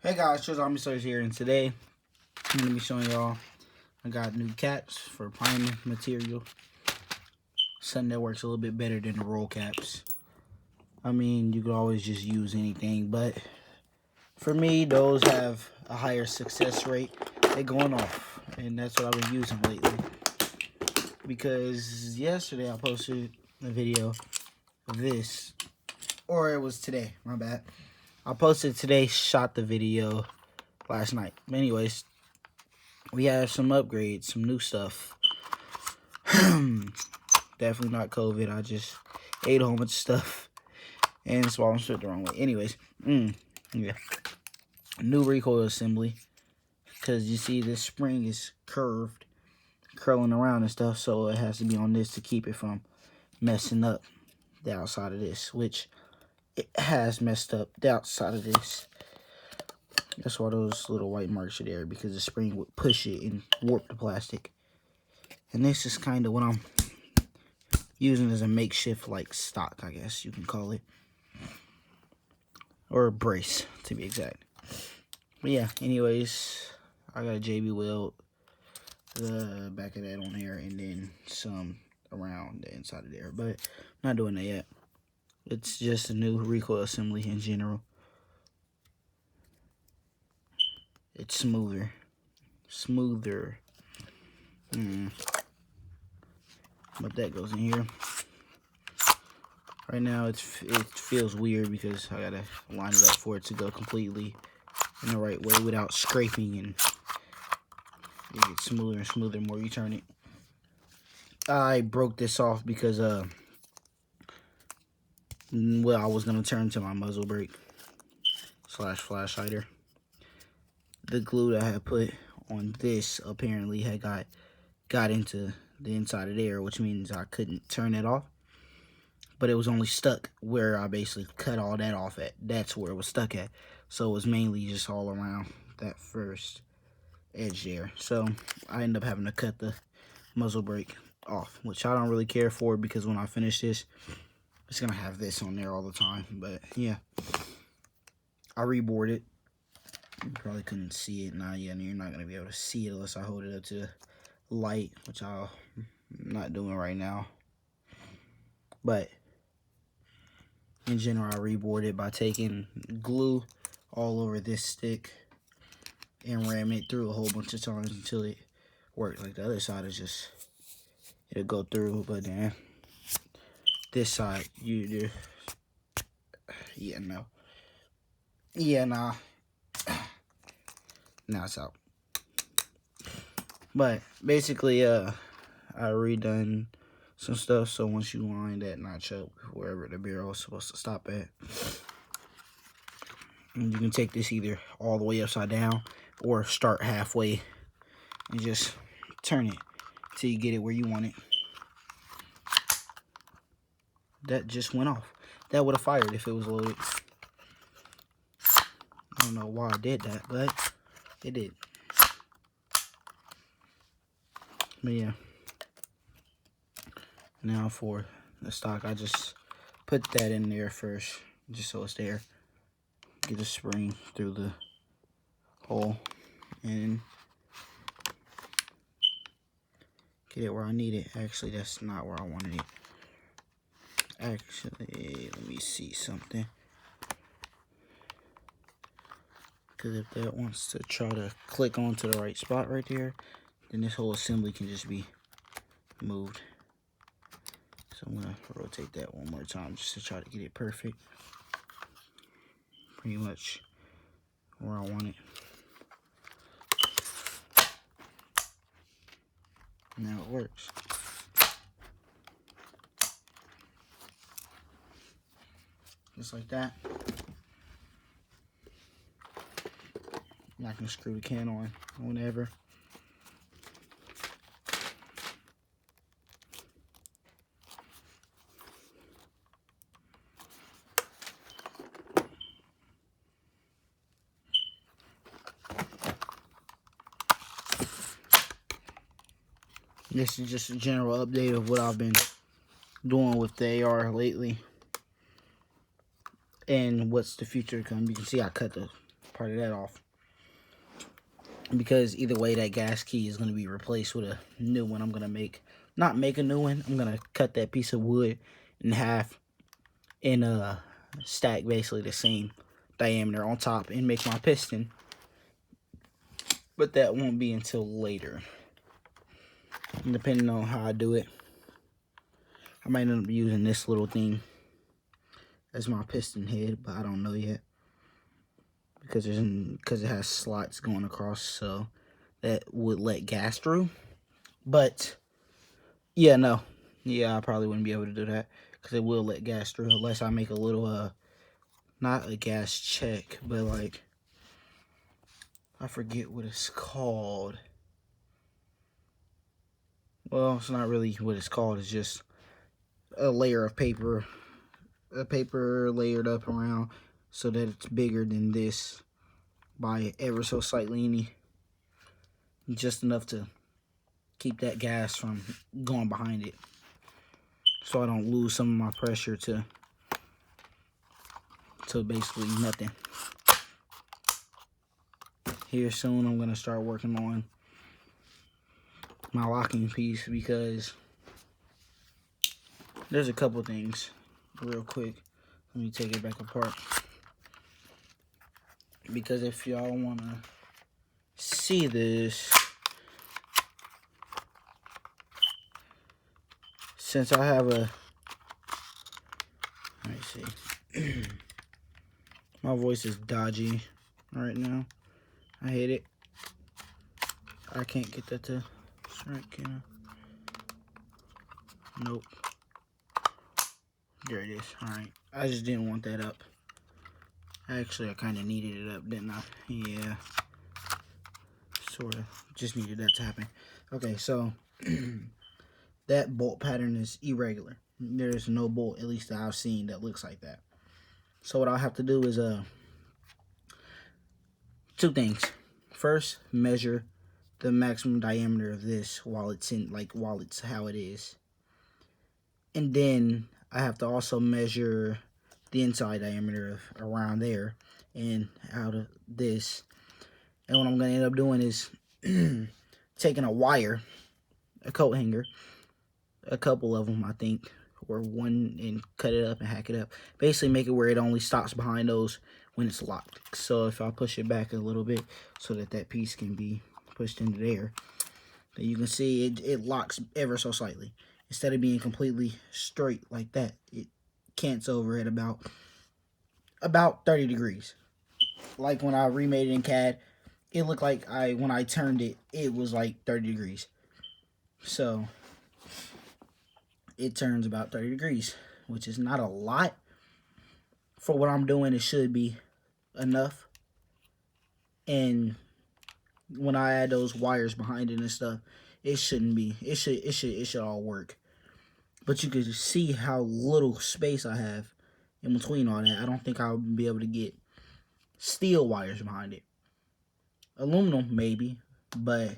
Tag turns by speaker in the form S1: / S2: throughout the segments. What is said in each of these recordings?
S1: Hey guys, Zombie Slayer here, and today I'm going to be showing y'all I got new caps for priming material. Something that works a little bit better than the roll caps. I mean, you could always just use anything, but for me, those have a higher success rate. They're going off, and that's what I've been using lately. Because yesterday I posted a video of this, or it was today, my bad. I posted today, shot the video last night. Anyways, we have some upgrades, some new stuff. Definitely not COVID. I just ate a whole bunch of stuff and swallowed shit the wrong way. Anyways, yeah. New recoil assembly. Because you see this spring is curved, curling around and stuff. So it has to be on this to keep it from messing up the outside of this. Which it has messed up the outside of this. That's why those little white marks are there. Because the spring would push it and warp the plastic. And this is kind of what I'm using as a makeshift, like, stock, I guess you can call it. Or a brace, to be exact. But yeah, anyways, I got a JB weld, the back of that on there, and then some around the inside of there. But I'm not doing that yet. It's just a new recoil assembly in general. It's smoother. But that goes in here. Right now, it feels weird because I gotta line it up for it to go completely in the right way without scraping, and it gets smoother and smoother the more you turn it. I broke this off because, well, I was gonna turn to my muzzle brake / flash hider. The glue that I had put on this apparently had got into the inside of there, which means I couldn't turn it off. But it was only stuck where I basically cut all that off at. That's where it was stuck at. So it was mainly just all around that first edge there. So I ended up having to cut the muzzle brake off, which I don't really care for because when I finish this, it's going to have this on there all the time. But yeah, I rebored it. You probably couldn't see it. Now, yeah, you're not going to be able to see it unless I hold it up to the light, which I'm not doing right now. But in general, I reboard it by taking glue all over this stick and ram it through a whole bunch of times until it worked. Like the other side is just, it'll go through, but then this side, you do, yeah, no. Yeah, nah. Now it's out. But basically, I redone some stuff, so once you line that notch up wherever the barrel is supposed to stop at, and you can take this either all the way upside down or start halfway and just turn it till you get it where you want it. That just went off. That would have fired if it was loaded. I don't know why I did that, but it did. But yeah. Now for the stock, I just put that in there first, just so it's there. Get the spring through the hole and get it where I need it. Actually, that's not where I wanted it. Actually, let me see something. Because if that wants to try to click onto the right spot right there, then this whole assembly can just be moved. So I'm going to rotate that one more time just to try to get it perfect. Pretty much where I want it. Now it works. Just like that. I can screw the can on whenever. This is just a general update of what I've been doing with the AR lately. And what's the future to come. You can see I cut the part of that off. Because either way, that gas key is going to be replaced with a new one. I'm going to not make a new one. I'm going to cut that piece of wood in half and stack basically the same diameter on top and make my piston. But that won't be until later. And depending on how I do it, I might end up using this little thing as my piston head, but I don't know yet. Because it has slots going across, so that would let gas through. But yeah, no. Yeah, I probably wouldn't be able to do that because it will let gas through unless I make a little not a gas check, but like I forget what it's called. Well, it's not really what it's called. It's just a layer of paper, layered up around so that it's bigger than this by ever so slightly, just enough to keep that gas from going behind it, so I don't lose some of my pressure to basically nothing. Here soon I'm gonna start working on my locking piece because there's a couple things real quick. Let me take it back apart, because if y'all wanna see this, since I have a, let me see, my voice is dodgy right now. I hate it. I can't get that to strike, can I? Nope. There it is. Alright. I just didn't want that up. Actually, I kind of needed it up, didn't I? Yeah. Sort of. Just needed that to happen. Okay, so that bolt pattern is irregular. There's no bolt, at least that I've seen, that looks like that. So what I'll have to do is two things. First, measure the maximum diameter of this while it's how it is. And then I have to also measure the inside diameter of around there and out of this. And what I'm going to end up doing is taking a wire, a coat hanger, a couple of them, I think, or one, and cut it up and hack it up. Basically make it where it only stops behind those when it's locked. So if I push it back a little bit so that that piece can be pushed into there, then you can see it locks ever so slightly. Instead of being completely straight like that, it cants over at about 30 degrees. Like when I remade it in CAD, it looked like when I turned it, it was like 30 degrees. So it turns about 30 degrees, which is not a lot. For what I'm doing, it should be enough. And when I add those wires behind it and stuff, it shouldn't be. It should all work. But you can see how little space I have in between all that. I don't think I'll be able to get steel wires behind it. Aluminum, maybe, but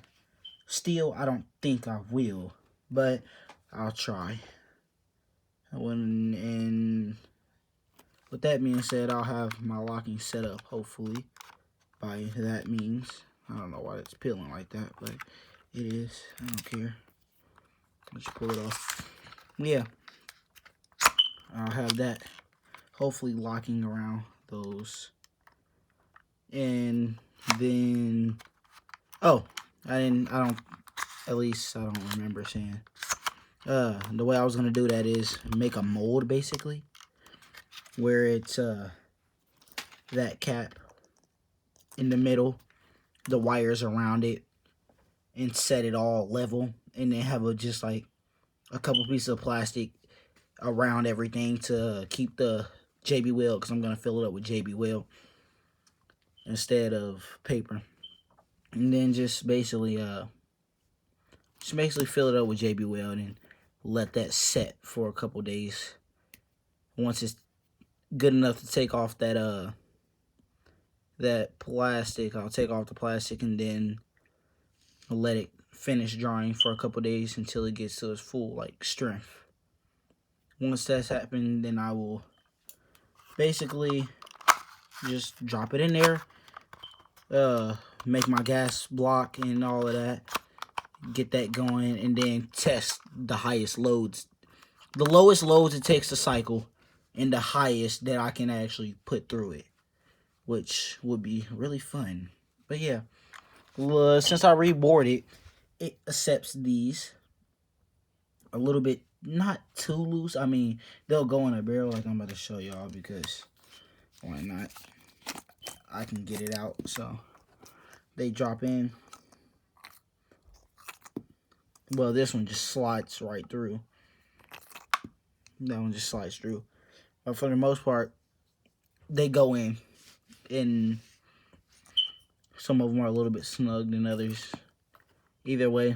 S1: steel, I don't think I will. But I'll try. And with that being said, I'll have my locking set up, hopefully, by that means. I don't know why it's peeling like that, but it is. I don't care. Let's pull it off. Yeah. I'll have that hopefully locking around those. And then, oh, at least I don't remember saying. The way I was gonna do that is make a mold, basically, where it's that cap in the middle, the wires around it, and set it all level, and then have just like a couple pieces of plastic around everything to keep the JB Weld, because I'm gonna fill it up with JB Weld instead of paper. And then just basically fill it up with JB Weld and let that set for a couple days. Once it's good enough to take off that plastic, I'll take off the plastic and then let it finish drying for a couple days until it gets to its full like strength. Once that's happened, then I will basically just drop it in there make my gas block and all of that, get that going, and then test the highest loads, the lowest loads it takes to cycle, and the highest that I can actually put through it, which would be really fun. But yeah, since I reboarded, it accepts these a little bit, not too loose. I mean, they'll go in a barrel like I'm about to show y'all, because why not? I can get it out. So they drop in. Well, this one just slides right through. That one just slides through. But for the most part, they go in. And some of them are a little bit snug than others. Either way,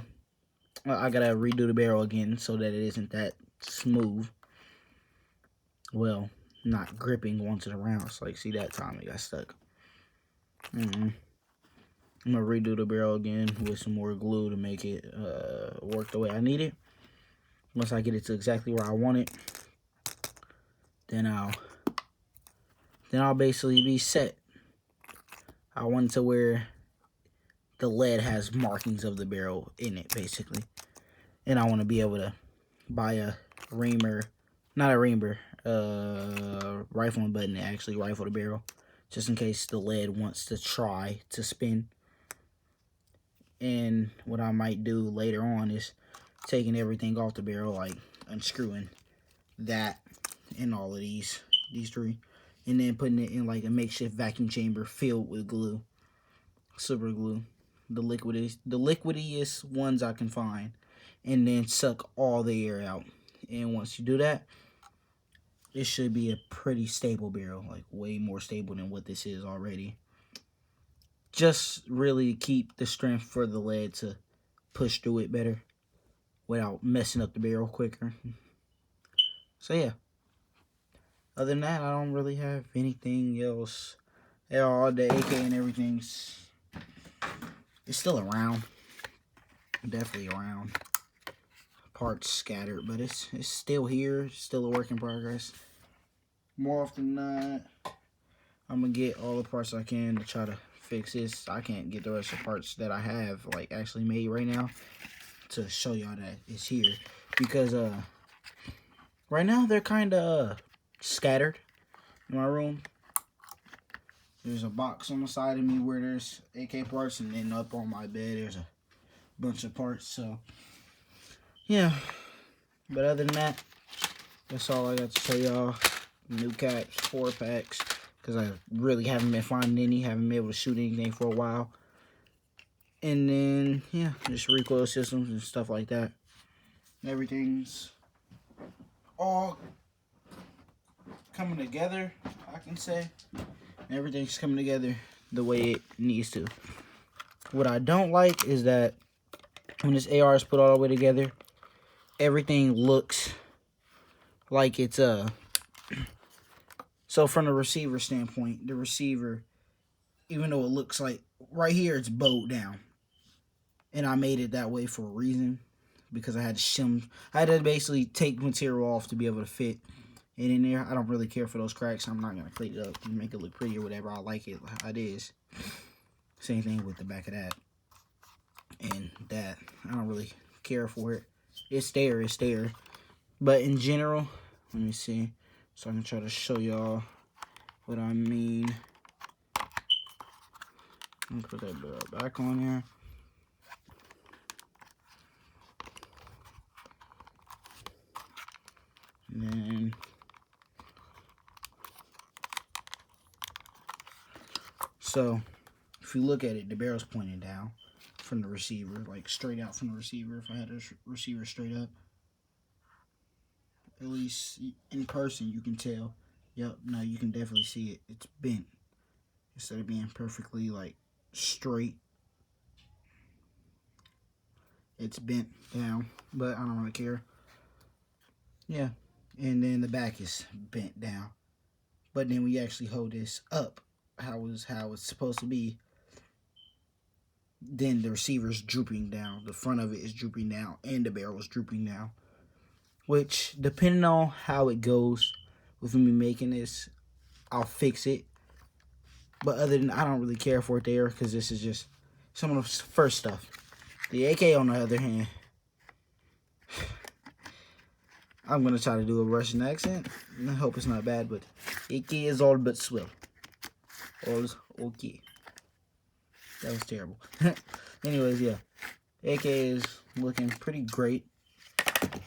S1: I gotta redo the barrel again so that it isn't that smooth. Well, not gripping onto the rounds. Like, see, that time it got stuck. I'm gonna redo the barrel again with some more glue to make it work the way I need it. Once I get it to exactly where I want it, then I'll basically be set. I want it to where the lead has markings of the barrel in it, basically. And I want to be able to buy a reamer, not a reamer, rifling button to actually rifle the barrel, just in case the lead wants to try to spin. And what I might do later on is taking everything off the barrel, like unscrewing that and all of these three, and then putting it in like a makeshift vacuum chamber filled with glue, super glue, the liquidiest ones I can find, and then suck all the air out. And once you do that, it should be a pretty stable barrel, like way more stable than what this is already. Just really keep the strength for the lead to push through it better without messing up the barrel quicker. So yeah, other than that, I don't really have anything else. All the AK and everything's, it's still around, definitely around. Parts scattered, but it's still here, still a work in progress. More often than not, I'm gonna get all the parts I can to try to fix this. I can't get the rest of the parts that I have like actually made right now to show y'all that it's here, because right now they're kind of scattered in my room. There's a box on the side of me where there's AK parts, and then up on my bed there's a bunch of parts. So yeah, but other than that, that's all I got to show y'all. New caps, 4-packs, because I really haven't been finding any, haven't been able to shoot anything for a while. And then, yeah, just recoil systems and stuff like that. Everything's all coming together, I can say. Everything's coming together the way it needs to. What I don't like is that when this AR is put all the way together, everything looks like it's so from the receiver standpoint, the receiver, even though it looks like right here it's bowed down, and I made it that way for a reason, because I had to basically take material off to be able to fit it in there. I don't really care for those cracks. I'm not gonna clean it up and make it look pretty or whatever. I like it how it is. Same thing with the back of that and that. I don't really care for it. It's there, but in general, let me see, so I can try to show y'all what I mean. Let me put that barrel back on there. And then so if you look at it, the barrel's pointing down from the receiver, like straight out from the receiver. If I had a receiver straight up, at least in person you can tell. Yep, no, you can definitely see it. It's bent instead of being perfectly like straight. It's bent down, but I don't really care. Yeah, and then the back is bent down. But then we actually hold this up how it's supposed to be. Then the receiver's drooping down. The front of it is drooping down, and the barrel is drooping down. Which, depending on how it goes with me making this, I'll fix it. But other than, I don't really care for it there because this is just some of the first stuff. The AK, on the other hand, I'm going to try to do a Russian accent. I hope it's not bad, but AK is all but swell. All's okay. That was terrible. Anyways, yeah. AK is looking pretty great.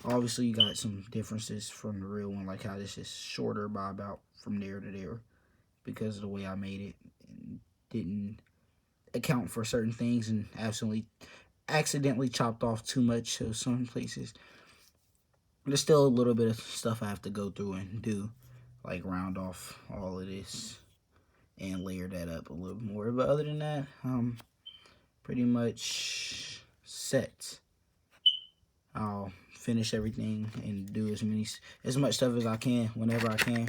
S1: Obviously, you got some differences from the real one, like how this is shorter by about from there to there because of the way I made it. And didn't account for certain things and accidentally chopped off too much of some places. There's still a little bit of stuff I have to go through and do, like round off all of this and layer that up a little more. But other than that, pretty much set. I'll finish everything and do as much stuff as I can whenever I can.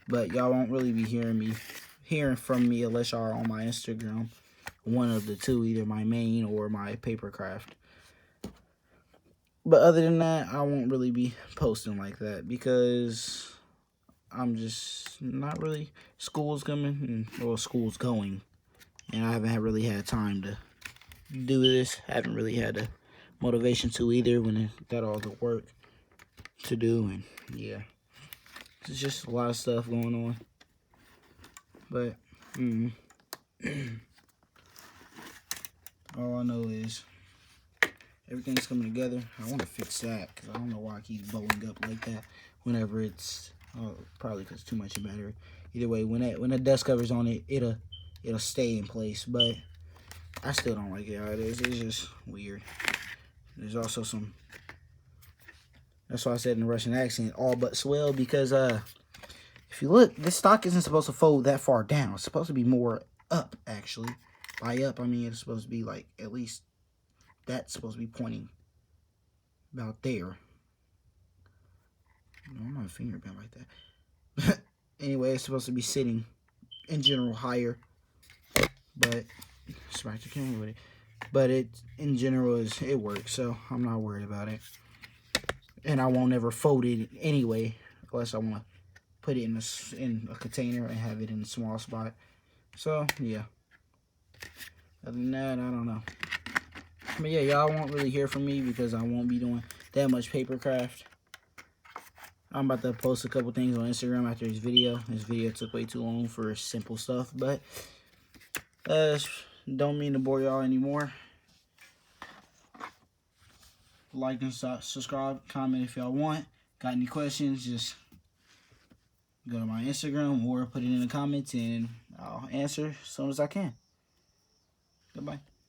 S1: But y'all won't really be hearing from me unless y'all are on my Instagram. One of the two, either my main or my Papercraft. But other than that, I won't really be posting like that because I'm just not really, school's coming, well, school's going, and I haven't really had time to do this. I haven't really had the motivation to either when I got all the work to do, and yeah, it's just a lot of stuff going on. But all I know is everything's coming together. I want to fix that because I don't know why I keep blowing up like that whenever it's probably because too much in battery. Either way, when the dust cover's on it, it'll stay in place. But I still don't like it how it is. It's just weird. There's also some. That's why I said in the Russian accent, all but swell, because if you look, this stock isn't supposed to fold that far down. It's supposed to be more up, actually. By up, I mean it's supposed to be like at least that's supposed to be pointing about there. No, my finger bent like that. Anyway, it's supposed to be sitting in general higher, but smack the camera with it. But it in general it works, so I'm not worried about it. And I won't ever fold it anyway, unless I want to put it in a container and have it in a small spot. So yeah. Other than that, I don't know. But yeah, y'all won't really hear from me because I won't be doing that much Papercraft. I'm about to post a couple things on Instagram after this video. This video took way too long for simple stuff, but don't mean to bore y'all anymore. Like and subscribe, comment if y'all want. Got any questions, just go to my Instagram or put it in the comments and I'll answer as soon as I can. Goodbye.